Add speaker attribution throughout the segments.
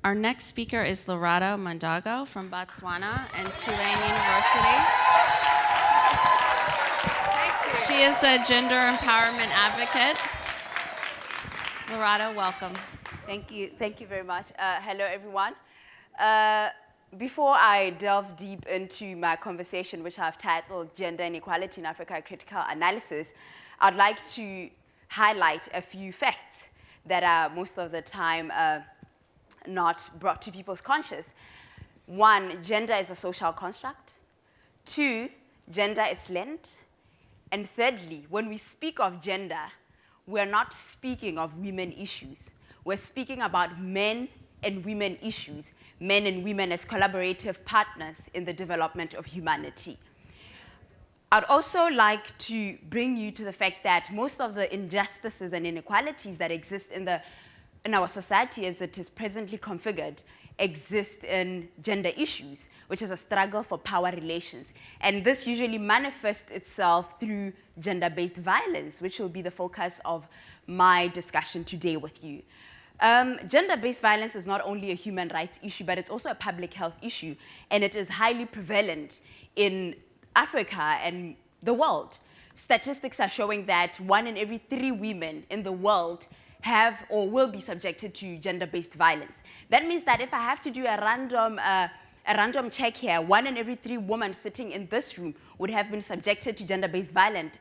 Speaker 1: Our next speaker is Lorato Modongo from Botswana and Tulane University. She is a gender empowerment advocate. Lorato, welcome.
Speaker 2: Thank you very much. Hello, everyone. Before I delve deep into my conversation, which I've titled Gender Inequality in Africa, a Critical Analysis, I'd like to highlight a few facts that are most of the time not brought to people's conscious. One, gender is a social construct. Two, gender is learned. And thirdly, when we speak of gender, we're not speaking of women issues. We're speaking about men and women issues, men and women as collaborative partners in the development of humanity. I'd also like to bring you to the fact that most of the injustices and inequalities that exist in our society as it is presently configured exist in gender issues, which is a struggle for power relations. And this usually manifests itself through gender-based violence, which will be the focus of my discussion today with you. Gender-based violence is not only a human rights issue, but it's also a public health issue, and it is highly prevalent in Africa and the world. Statistics are showing that 1 in every 3 women in the world have or will be subjected to gender-based violence. That means that if I have to do a random check here, 1 in every 3 women sitting in this room would have been subjected to gender-based violence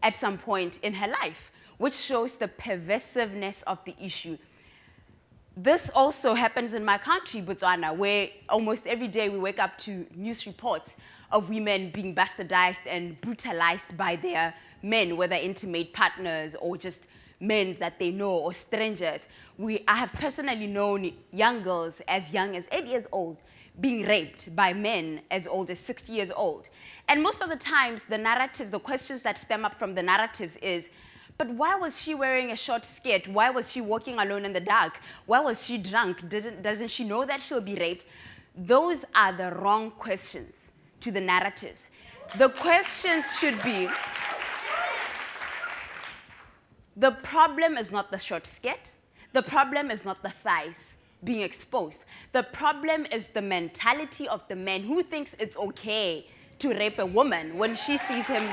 Speaker 2: at some point in her life, which shows the pervasiveness of the issue. This also happens in my country, Botswana, where almost every day we wake up to news reports of women being bastardized and brutalized by their men, whether intimate partners or just men that they know or strangers. I have personally known young girls as young as 8 years old being raped by men as old as 60 years old. And most of the times, the narratives, the questions that stem up from the narratives is, but why was she wearing a short skirt? Why was she walking alone in the dark? Why was she drunk? Doesn't she know that she'll be raped? Those are the wrong questions to the narratives. The questions should be, the problem is not the short skirt. The problem is not the thighs being exposed. The problem is the mentality of the man who thinks it's okay to rape a woman when she sees him.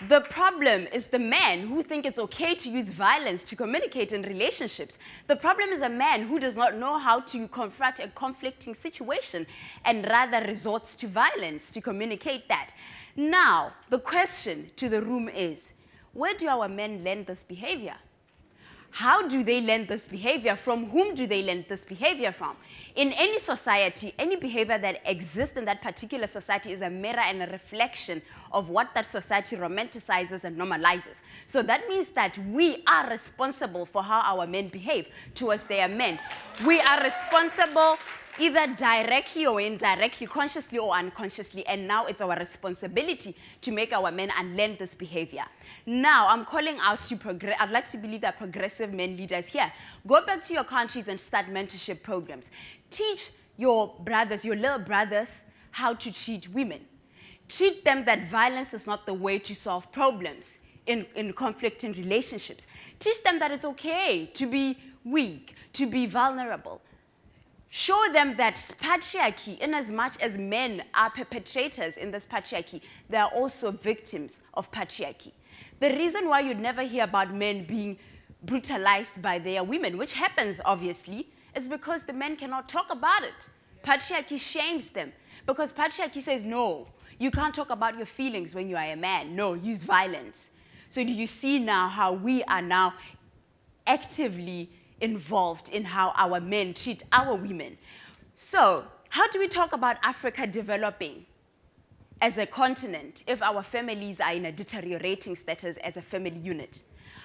Speaker 2: The problem is the man who thinks it's okay to use violence to communicate in relationships. The problem is a man who does not know how to confront a conflicting situation and rather resorts to violence to communicate that. Now, the question to the room is, where do our men learn this behavior? How do they learn this behavior? From whom do they learn this behavior from? In any society, any behavior that exists in that particular society is a mirror and a reflection of what that society romanticizes and normalizes. So that means that we are responsible for how our men behave towards their men. We are responsible either directly or indirectly, consciously or unconsciously, and now it's our responsibility to make our men unlearn this behavior. Now, I'm calling out to I'd like to believe that progressive men leaders here, go back to your countries and start mentorship programs. Teach your brothers, your little brothers, how to treat women. Treat them that violence is not the way to solve problems in conflicting relationships. Teach them that it's okay to be weak, to be vulnerable. Show them that patriarchy, in as much as men are perpetrators in this patriarchy, they are also victims of patriarchy. The reason why you'd never hear about men being brutalized by their women, which happens obviously, is because the men cannot talk about it. Patriarchy shames them because patriarchy says, no, you can't talk about your feelings when you are a man. No, use violence. So do you see now how we are now actively involved in how our men treat our women? So how do we talk about Africa developing as a continent if our families are in a deteriorating status as a family unit?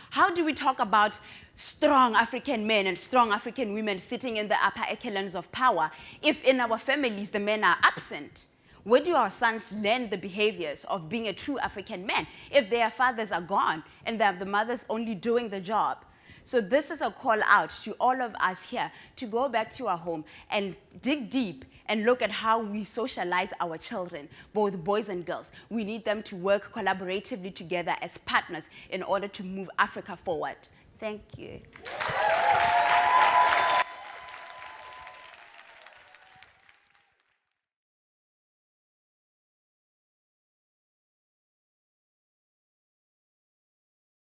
Speaker 2: How do we talk about strong African men and strong African women sitting in the upper echelons of power if in our families the men are absent? Where do our sons learn the behaviors of being a true African man if their fathers are gone and the mothers only doing the job? So this is a call out to all of us here to go back to our home and dig deep and look at how we socialize our children, both boys and girls. We need them to work collaboratively together as partners in order to move Africa forward. Thank you.